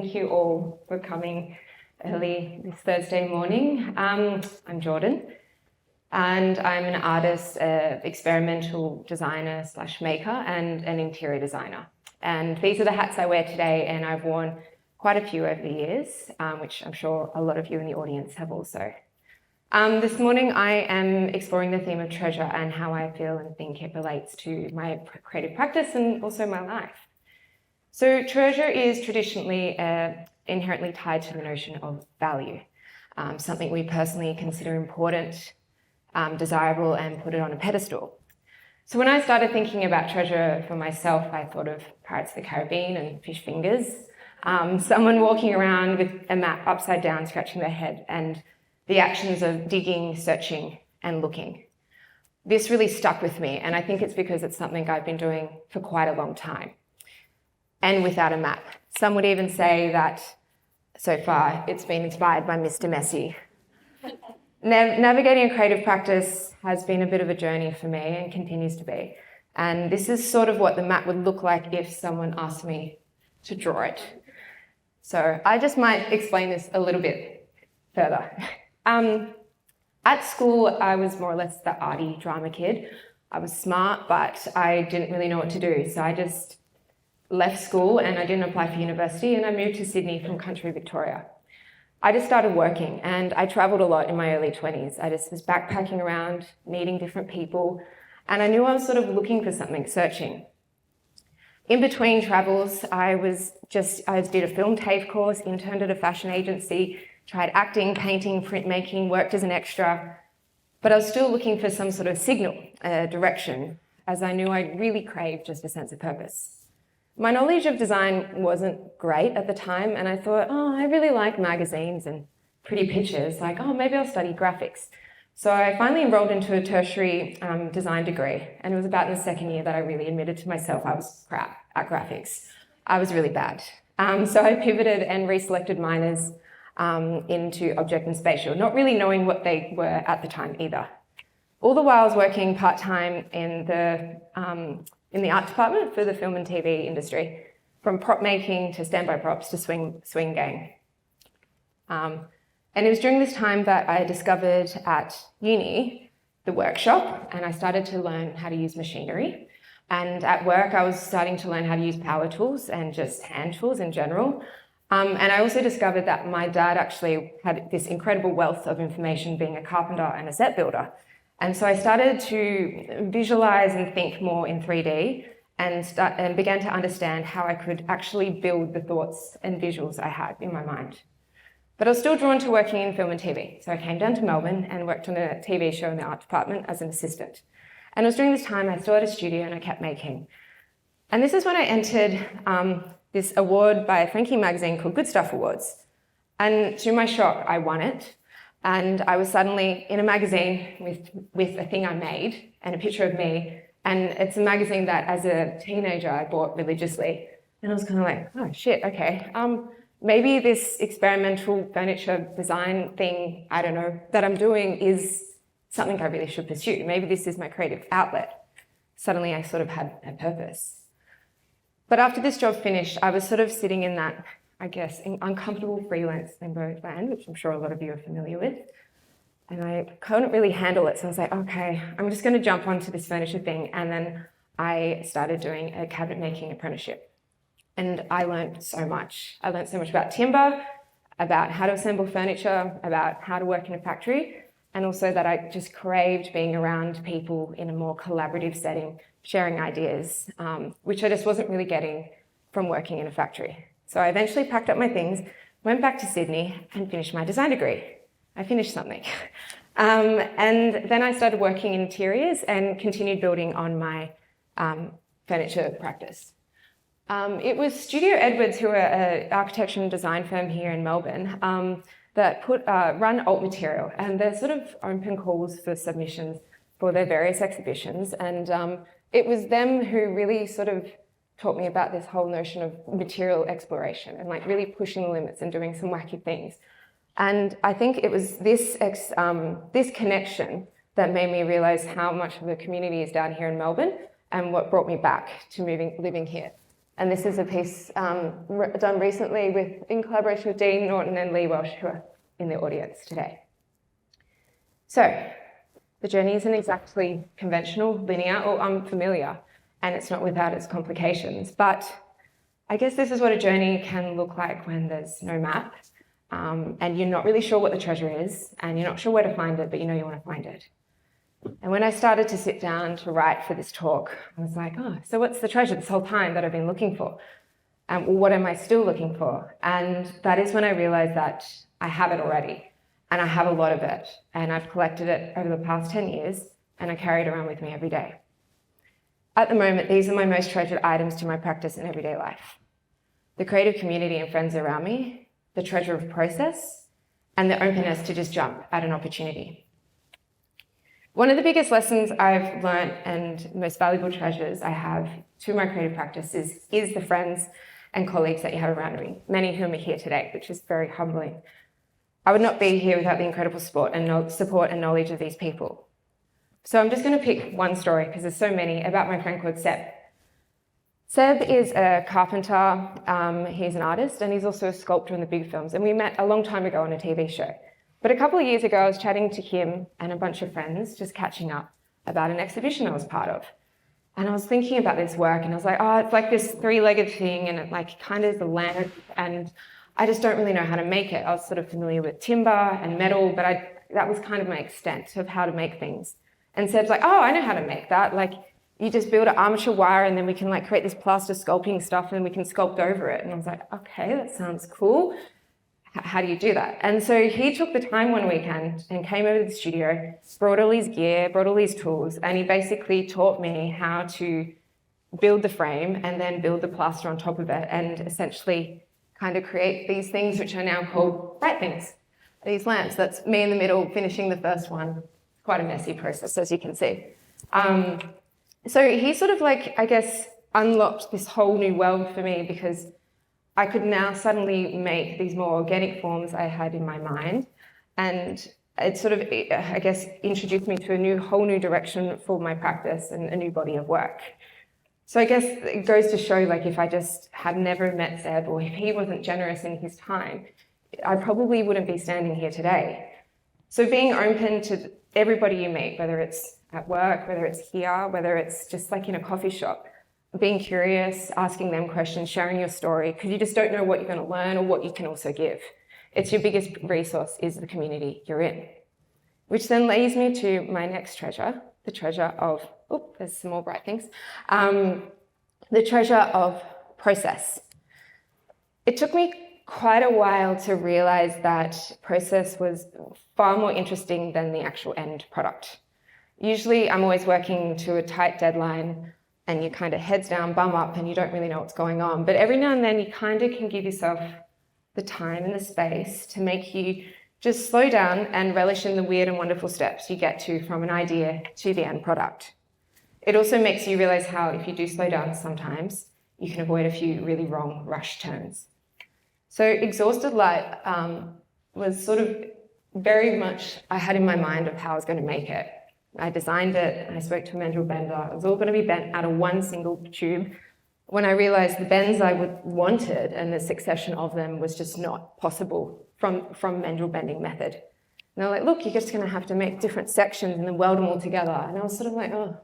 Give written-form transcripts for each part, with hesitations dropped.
thank you all for coming early this Thursday morning. I'm Jordan, and I'm an artist, experimental designer / maker, and an interior designer. And these are the hats I wear today, and I've worn quite a few over the years, which I'm sure a lot of you in the audience have also. This morning I am exploring the theme of treasure and how I feel and think it relates to my creative practice and also my life. So treasure is traditionally inherently tied to the notion of value, something we personally consider important, desirable, and put it on a pedestal. So when I started thinking about treasure for myself, I thought of Pirates of the Caribbean and fish fingers, someone walking around with a map upside down, scratching their head, and the actions of digging, searching, and looking. This really stuck with me, and I think it's because it's something I've been doing for quite a long time, and without a map. Some would even say that so far it's been inspired by Mr. Messy. Navigating a creative practice has been a bit of a journey for me and continues to be. And this is sort of what the map would look like if someone asked me to draw it. So I just might explain this a little bit further. At school, I was more or less the arty drama kid. I was smart, but I didn't really know what to do. So I just left school and I didn't apply for university, and I moved to Sydney from country Victoria. I just started working, and I travelled a lot in my early 20s. I just was backpacking around, meeting different people, and I knew I was sort of looking for something, searching. In between travels, I did a film TAFE course, interned at a fashion agency, tried acting, painting, printmaking, worked as an extra, but I was still looking for some sort of signal, direction, as I knew I really craved just a sense of purpose. My knowledge of design wasn't great at the time, and I thought, I really like magazines and pretty pictures, maybe I'll study graphics. So I finally enrolled into a tertiary design degree, and it was about in the second year that I really admitted to myself I was crap at graphics. I was really bad. So I pivoted and reselected minors into object and spatial, not really knowing what they were at the time either. All the while I was working part-time in the art department for the film and TV industry, from prop making to standby props to swing gang. And it was during this time that I discovered at uni the workshop, and I started to learn how to use machinery. And at work, I was starting to learn how to use power tools and just hand tools in general. And I also discovered that my dad actually had this incredible wealth of information, being a carpenter and a set builder. And so I started to visualize and think more in 3D and began to understand how I could actually build the thoughts and visuals I had in my mind. But I was still drawn to working in film and TV. So I came down to Melbourne and worked on a TV show in the art department as an assistant. And it was during this time I still had a studio and I kept making. And this is when I entered this award by Frankie magazine called Good Stuff Awards. And to my shock, I won it. And I was suddenly in a magazine with a thing I made and a picture of me. And it's a magazine that as a teenager I bought religiously. And I was kind of like, oh shit, okay. Maybe this experimental furniture design thing, I don't know, that I'm doing is something I really should pursue. Maybe this is my creative outlet. Suddenly I sort of had a purpose. But after this job finished, I was sort of sitting in that, I guess, uncomfortable freelance limbo land, which I'm sure a lot of you are familiar with. And I couldn't really handle it. So I was like, okay, I'm just going to jump onto this furniture thing. And then I started doing a cabinet making apprenticeship. And I learned so much. I learned so much about timber, about how to assemble furniture, about how to work in a factory, and also that I just craved being around people in a more collaborative setting, sharing ideas, which I just wasn't really getting from working in a factory. So I eventually packed up my things, went back to Sydney and finished my design degree. I finished something. And then I started working in interiors and continued building on my furniture practice. It was Studio Edwards, who are an architecture and design firm here in Melbourne, that run Alt Material, and they're sort of open calls for submissions for their various exhibitions. And it was them who really sort of taught me about this whole notion of material exploration and really pushing the limits and doing some wacky things. And I think it was this connection that made me realize how much of the community is down here in Melbourne and what brought me back to living here. And this is a piece done recently in collaboration with Dean Norton and Lee Welsh, who are in the audience today. So the journey isn't exactly conventional, linear, or unfamiliar, and it's not without its complications. But I guess this is what a journey can look like when there's no map, and you're not really sure what the treasure is, and you're not sure where to find it, but you know you want to find it. And when I started to sit down to write for this talk, I was like, oh, so what's the treasure this whole time that I've been looking for? Well, what am I still looking for? And that is when I realized that I have it already, and I have a lot of it, and I've collected it over the past 10 years, and I carry it around with me every day. At the moment, these are my most treasured items to my practice in everyday life. The creative community and friends around me, the treasure of process, and the openness to just jump at an opportunity. One of the biggest lessons I've learned and most valuable treasures I have to my creative practice is the friends and colleagues that you have around me, many of whom are here today, which is very humbling. I would not be here without the incredible support and knowledge of these people. So I'm just going to pick one story, because there's so many, about my friend called Seb. Seb is a carpenter, he's an artist, and he's also a sculptor in the big films, and we met a long time ago on a TV show. But a couple of years ago, I was chatting to him and a bunch of friends, just catching up about an exhibition I was part of. And I was thinking about this work, and I was like, oh, it's like this three-legged thing, and it like kind of is a lamp, and I just don't really know how to make it. I was sort of familiar with timber and metal, but that was kind of my extent of how to make things. And Seb's like, oh, I know how to make that. Like, you just build an armature wire, and then we can like create this plaster sculpting stuff, and we can sculpt over it. And I was like, okay, that sounds cool. How do you do that? And so he took the time one weekend and came over to the studio, brought all his gear, brought all his tools, and he basically taught me how to build the frame and then build the plaster on top of it, and essentially kind of create these things which are now called bright things. These lamps, that's me in the middle finishing the first one. Quite a messy process, as you can see. So he sort of like, I guess, unlocked this whole new world for me, because I could now suddenly make these more organic forms I had in my mind. And it sort of, I guess, introduced me to a whole new direction for my practice and a new body of work. So I guess it goes to show, like, if I just had never met Seb, or if he wasn't generous in his time, I probably wouldn't be standing here today. So being open to everybody you meet, whether it's at work, whether it's here, whether it's just like in a coffee shop, being curious, asking them questions, sharing your story, because you just don't know what you're going to learn or what you can also give. It's your biggest resource is the community you're in. Which then leads me to my next treasure, the treasure of, there's some more bright things, the treasure of process. It took me quite a while to realize that process was far more interesting than the actual end product. Usually I'm always working to a tight deadline, and you're kind of heads down, bum up, and you don't really know what's going on. But every now and then you kind of can give yourself the time and the space to make you just slow down and relish in the weird and wonderful steps you get to from an idea to the end product. It also makes you realize how, if you do slow down sometimes, you can avoid a few really wrong rush turns. So Exhausted Light was sort of very much, I had in my mind of how I was going to make it. I designed it, and I spoke to a mandrel bender. It was all going to be bent out of one single tube. When I realized the bends I wanted and the succession of them was just not possible from mandrel bending method. And they're like, look, you're just going to have to make different sections and then weld them all together. And I was sort of like, oh,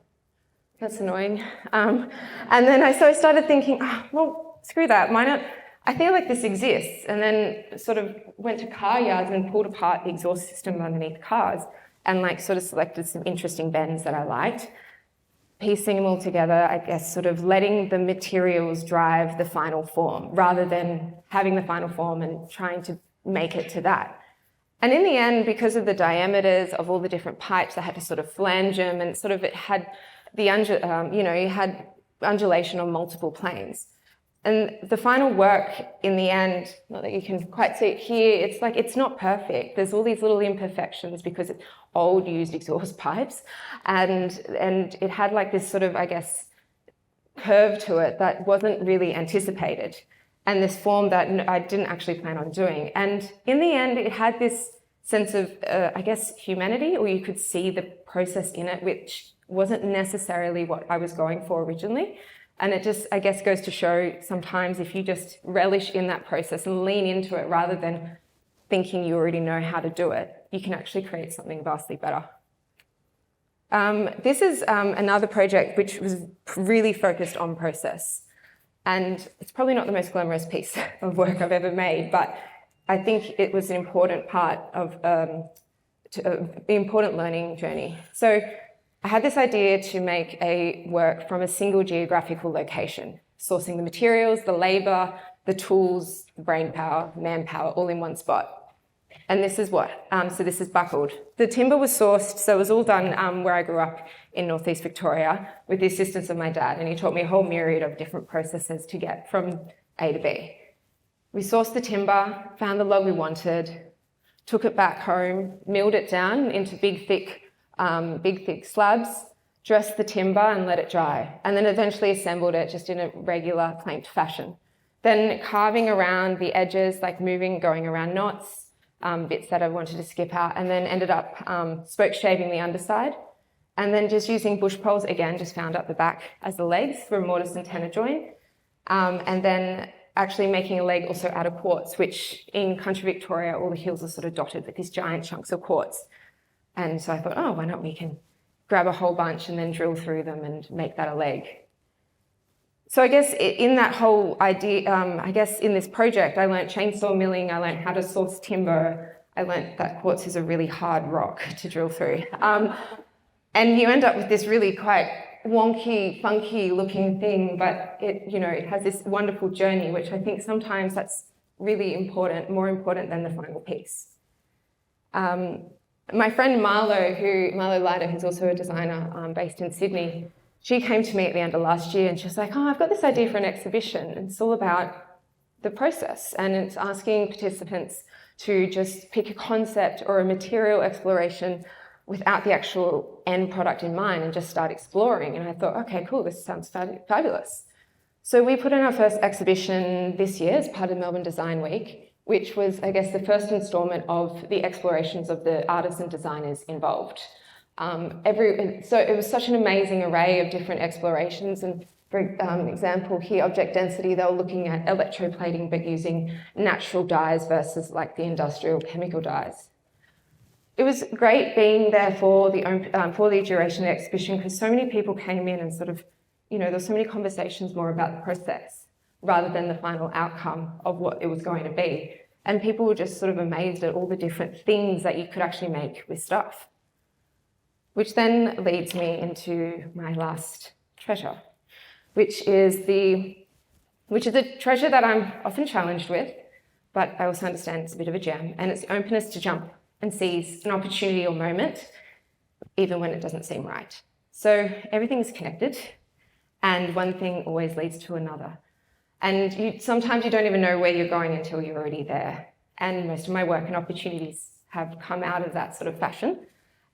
that's annoying. And then I started thinking, well, screw that. Why not? I feel like this exists. And then sort of went to car yards and pulled apart the exhaust system underneath cars, and like sort of selected some interesting bends that I liked, piecing them all together, I guess sort of letting the materials drive the final form rather than having the final form and trying to make it to that. And in the end, because of the diameters of all the different pipes, I had to sort of flange them, and sort of it had the, you had undulation on multiple planes. And the final work in the end, not that you can quite see it here, it's like, it's not perfect. There's all these little imperfections because it's old used exhaust pipes. And it had like this sort of, I guess, curve to it that wasn't really anticipated. And this form that I didn't actually plan on doing. And in the end, it had this sense of, I guess, humanity, or you could see the process in it, which wasn't necessarily what I was going for originally. And it just, I guess, goes to show sometimes if you just relish in that process and lean into it rather than thinking you already know how to do it, you can actually create something vastly better. This is another project which was really focused on process. And it's probably not the most glamorous piece of work I've ever made, but I think it was an important part of the important learning journey. So I had this idea to make a work from a single geographical location, sourcing the materials, the labour, the tools, the brain power, manpower, all in one spot. And this is what, so this is buckled. The timber was sourced, so it was all done where I grew up in northeast Victoria with the assistance of my dad, and he taught me a whole myriad of different processes to get from A to B. We sourced the timber, found the log we wanted, took it back home, milled it down into big thick slabs, dressed the timber and let it dry, and then eventually assembled it just in a regular clamped fashion. Then carving around the edges, like going around knots, bits that I wanted to skip out, and then ended up spoke shaving the underside, and then just using bush poles again, just found up the back as the legs for a mortise and tenon joint, and then actually making a leg also out of quartz, which in country Victoria, all the hills are sort of dotted with these giant chunks of quartz. And so I thought, oh, why not we can grab a whole bunch and then drill through them and make that a leg. So I guess in that whole idea, I guess in this project, I learned chainsaw milling, I learned how to source timber, I learned that quartz is a really hard rock to drill through. And you end up with this really quite wonky, funky looking thing, but it has this wonderful journey, which I think sometimes that's really important, more important than the final piece. My friend Marlo Leiter, who's also a designer based in Sydney, she came to me at the end of last year and she was like, oh, I've got this idea for an exhibition. And it's all about the process, and it's asking participants to just pick a concept or a material exploration without the actual end product in mind and just start exploring. And I thought, okay, cool, this sounds fabulous. So we put in our first exhibition this year as part of Melbourne Design Week, which was, I guess, the first instalment of the explorations of the artists and designers involved. So it was such an amazing array of different explorations. And for example, here, object density, they were looking at electroplating, but using natural dyes versus like the industrial chemical dyes. It was great being there for the duration of the exhibition, because so many people came in and sort of, there were so many conversations more about the process rather than the final outcome of what it was going to be. And people were just sort of amazed at all the different things that you could actually make with stuff. Which then leads me into my last treasure, which is a treasure that I'm often challenged with, but I also understand it's a bit of a gem, and it's the openness to jump and seize an opportunity or moment, even when it doesn't seem right. So everything's connected, and one thing always leads to another. And sometimes you don't even know where you're going until you're already there. And most of my work and opportunities have come out of that sort of fashion.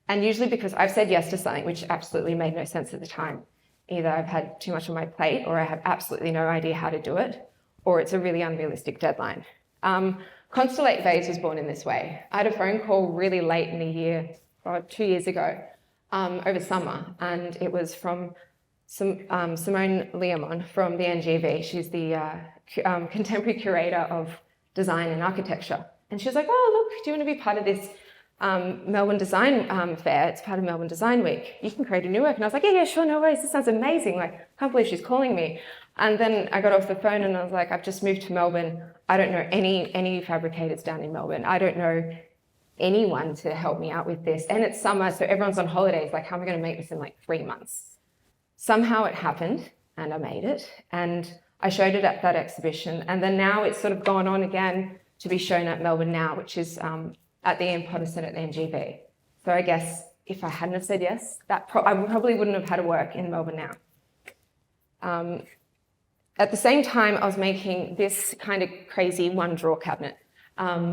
And usually because I've said yes to something which absolutely made no sense at the time. Either I've had too much on my plate, or I have absolutely no idea how to do it, or it's a really unrealistic deadline. Constellate Vase was born in this way. I had a phone call really late in the year, 2 years ago, over summer, and it was from Simone Leomon from the NGV. She's the contemporary curator of design and architecture. And she was like, oh, look, do you want to be part of this Melbourne Design Fair? It's part of Melbourne Design Week. You can create a new work. And I was like, yeah, sure, no worries. This sounds amazing. Like, I can't believe she's calling me. And then I got off the phone and I was like, I've just moved to Melbourne. I don't know any fabricators down in Melbourne. I don't know anyone to help me out with this. And it's summer, so everyone's on holidays. Like, how am I going to make this in like 3 months? Somehow it happened and I made it. And I showed it at that exhibition. And then now it's sort of gone on again to be shown at Melbourne Now, which is at the Ian Potter Centre at the NGV. So I guess if I hadn't have said yes, I probably wouldn't have had to work in Melbourne Now. At the same time, I was making this kind of crazy one drawer cabinet,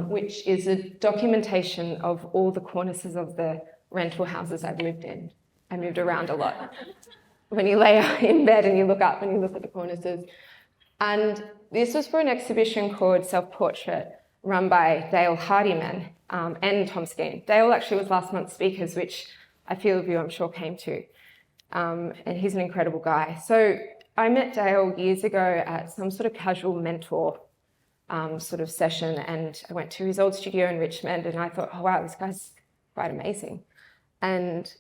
which is a documentation of all the cornices of the rental houses I've lived in. I moved around a lot. When you lay in bed and you look up and you look at the cornices. And this was for an exhibition called Self-Portrait, run by Dale Hardiman and Tom Skeen. Dale actually was last month's speakers, which a few of you I'm sure came to. And he's an incredible guy. So I met Dale years ago at some sort of casual mentor sort of session, and I went to his old studio in Richmond, and I thought, oh wow, this guy's quite amazing. And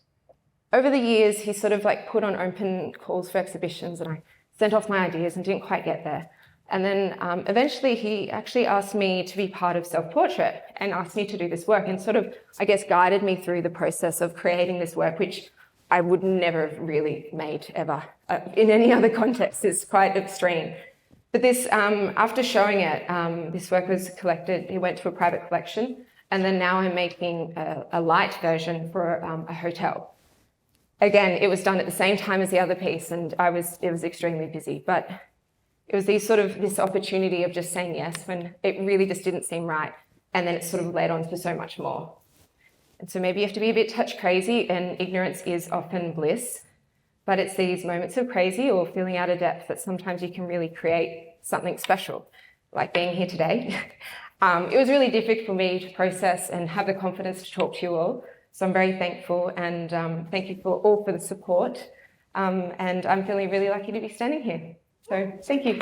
over the years, he sort of like put on open calls for exhibitions, and I sent off my ideas and didn't quite get there. And then eventually he actually asked me to be part of Self-Portrait and asked me to do this work, and sort of, I guess, guided me through the process of creating this work, which I would never have really made ever in any other context. It's quite extreme. But this, after showing it, this work was collected, it went to a private collection, and then now I'm making a light version for a hotel. Again, it was done at the same time as the other piece, and it was extremely busy, but it was this opportunity of just saying yes when it really just didn't seem right, and then it sort of led on to so much more. And so maybe you have to be a bit touch crazy, and ignorance is often bliss, but it's these moments of crazy or feeling out of depth that sometimes you can really create something special, like being here today. It was really difficult for me to process and have the confidence to talk to you all, so I'm very thankful, and thank you all for the support, and I'm feeling really lucky to be standing here. So thank you.